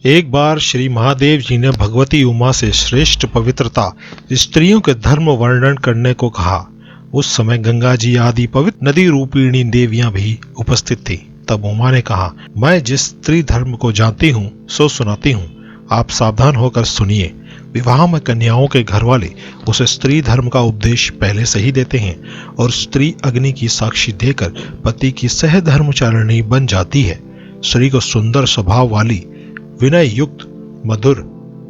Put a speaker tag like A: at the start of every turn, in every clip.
A: एक बार श्री महादेव जी ने भगवती उमा से श्रेष्ठ पवित्रता स्त्रियों के धर्म वर्णन करने को कहा। उस समय गंगा जी आदि पवित्र नदी रूपिणी देवियां भी उपस्थित थी। तब उमा ने कहा, मैं जिस स्त्री धर्म को जानती हूँ सो सुनाती हूँ, आप सावधान होकर सुनिए। विवाह में कन्याओं के घर वाले उसे स्त्री धर्म का उपदेश पहले से ही देते हैं और स्त्री अग्नि की साक्षी देकर पति की सह धर्मचारिणी बन जाती है। स्त्री को सुंदर स्वभाव वाली, विनय युक्त, मधुर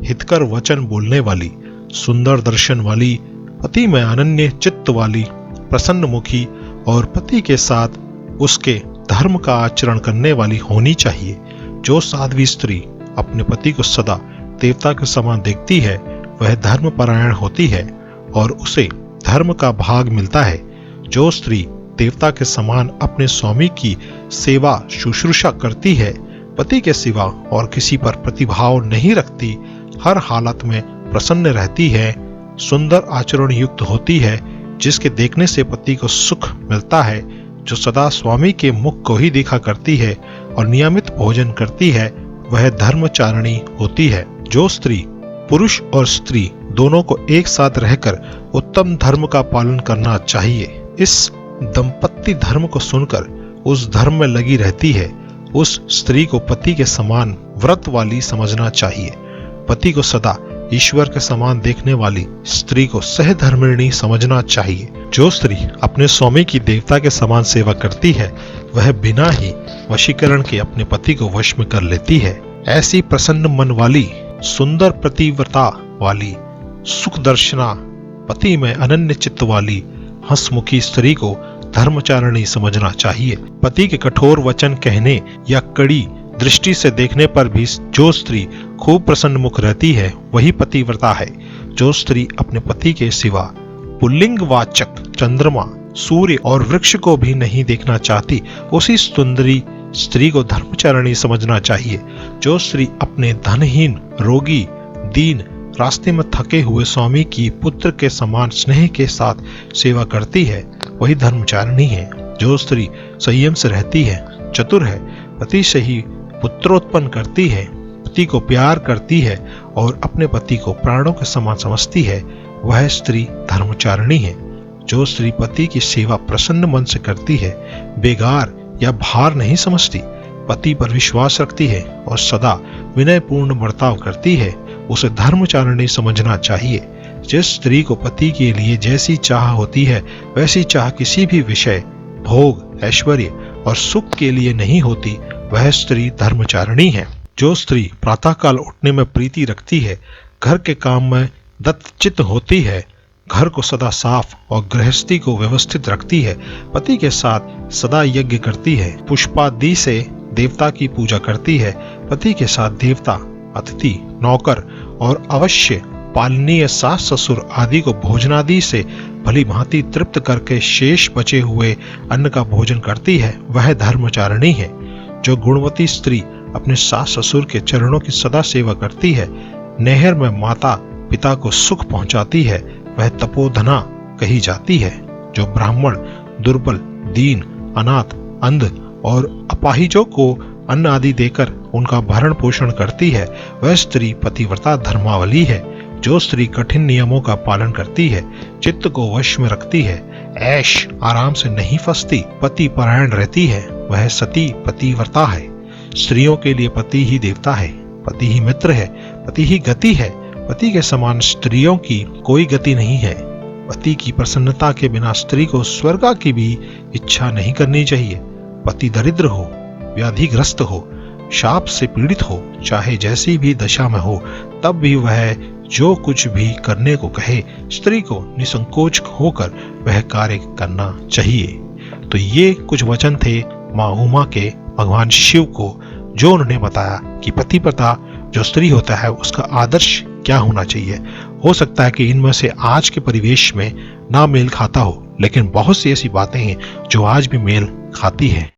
A: हितकर वचन बोलने वाली, सुंदर दर्शन वाली, पति में अनन्य चित्त वाली, प्रसन्न मुखी और पति के साथ उसके धर्म का आचरण करने वाली होनी चाहिए। जो साध्वी स्त्री अपने पति को सदा देवता के समान देखती है वह धर्म परायण होती है और उसे धर्म का भाग मिलता है। जो स्त्री देवता के समान अपने स्वामी की सेवा शुश्रूषा करती है, पति के सिवा और किसी पर प्रतिभाव नहीं रखती, हर हालत में प्रसन्न रहती है, सुंदर आचरण युक्त होती है, जिसके देखने से पति को सुख मिलता है, जो सदा स्वामी के मुख को ही देखा करती है और नियमित भोजन करती है, वह धर्मचारिणी होती है। जो स्त्री पुरुष और स्त्री दोनों को एक साथ रहकर उत्तम धर्म का पालन करना चाहिए, इस दंपत्ति धर्म को सुनकर उस धर्म में लगी रहती है, उस स्त्री को पति के समान व्रत वाली समझना चाहिए। पति को सदा ईश्वर के समान देखने वाली स्त्री को सहधर्मिणी समझना चाहिए। जो स्त्री अपने स्वामी की देवता के समान सेवा करती है वह बिना ही वशीकरण के अपने पति को वश में कर लेती है। ऐसी प्रसन्न मन वाली, सुंदर प्रतिव्रता वाली, सुख दर्शना, पति में अनन्य चित्त वाली, हंसमुखी स्त्री को धर्मचारिणी समझना चाहिए। पति के कठोर वचन कहने या कड़ी दृष्टि से देखने पर भी जो स्त्री खूब प्रसन्न मुख रहती है वही पतिव्रता है। जो स्त्री अपने पति के सिवा पुल्लिंग वाचक चंद्रमा, सूर्य और वृक्ष को भी नहीं देखना चाहती, उसी सुंदरी स्त्री को धर्मचारिणी समझना चाहिए। जो स्त्री अपने धनहीन, रोगी, दीन, रास्ते में थके हुए स्वामी की पुत्र के समान स्नेह के साथ सेवा करती है वही धर्मचारिणी है। जो स्त्री संयम से रहती है, चतुर है, पति से ही पुत्रोत्पन्न करती है, पति को प्यार करती है और अपने पति को प्राणों के समान समझती है, वह स्त्री धर्मचारिणी है। जो स्त्री पति की सेवा प्रसन्न मन से करती है, बेगार या भार नहीं समझती, पति पर विश्वास रखती है और सदा विनयपूर्ण बर्ताव करती है, उसे धर्मचारिणी समझना चाहिए। जिस स्त्री को पति के लिए जैसी चाह होती है वैसी चाह किसी भी विषय, भोग, ऐश्वर्य और सुख के लिए नहीं होती, वह स्त्री धर्मचारिणी है। जो स्त्री प्रातःकाल उठने में प्रीति रखती है, घर के काम में दत्तचित्त होती है, घर को सदा साफ और गृहस्थी को व्यवस्थित रखती है, पति के साथ सदा यज्ञ करती है, पुष्पादि से देवता की पूजा करती है, पति के साथ देवता, अतिथि, नौकर और अवश्य पालनीय सास ससुर आदि को भोजनादि से भली भांति तृप्त करके शेष बचे हुए अन्न का भोजन करती है, वह धर्मचारिणी है। जो गुणवती स्त्री अपने सास ससुर के चरणों की सदा सेवा करती है, नहर में माता पिता को सुख पहुंचाती है, वह तपोधना कही जाती है। जो ब्राह्मण दुर्बल, दीन, अनाथ, अंध और अपाहिजों को अन्न आदि देकर उनका भरण पोषण करती है, वह स्त्री पतिव्रता धर्मावली है। जो स्त्री कठिन नियमों का पालन करती है, चित्त को वश में रखती है, ऐश आराम से नहीं फंसती, पति परायण रहती है, वह सती पतिव्रता है। स्त्रियों के लिए पति ही देवता है, पति ही मित्र है, पति ही गति है। पति के समान स्त्रियों की कोई गति नहीं है। पति की प्रसन्नता के बिना स्त्री को स्वर्ग की भी इच्छा नहीं करनी चाहिए। पति दरिद्र हो, व्याधिग्रस्त हो, शाप से पीड़ित हो, चाहे जैसी भी दशा में हो, तब भी वह जो कुछ भी करने को कहे, स्त्री को निसंकोच होकर वह कार्य करना चाहिए। तो ये कुछ वचन थे माँ उमा के भगवान शिव को, जो उन्होंने बताया कि पतिव्रता जो स्त्री होता है उसका आदर्श क्या होना चाहिए। हो सकता है कि इनमें से आज के परिवेश में ना मेल खाता हो, लेकिन बहुत सी ऐसी बातें हैं जो आज भी मेल खाती है।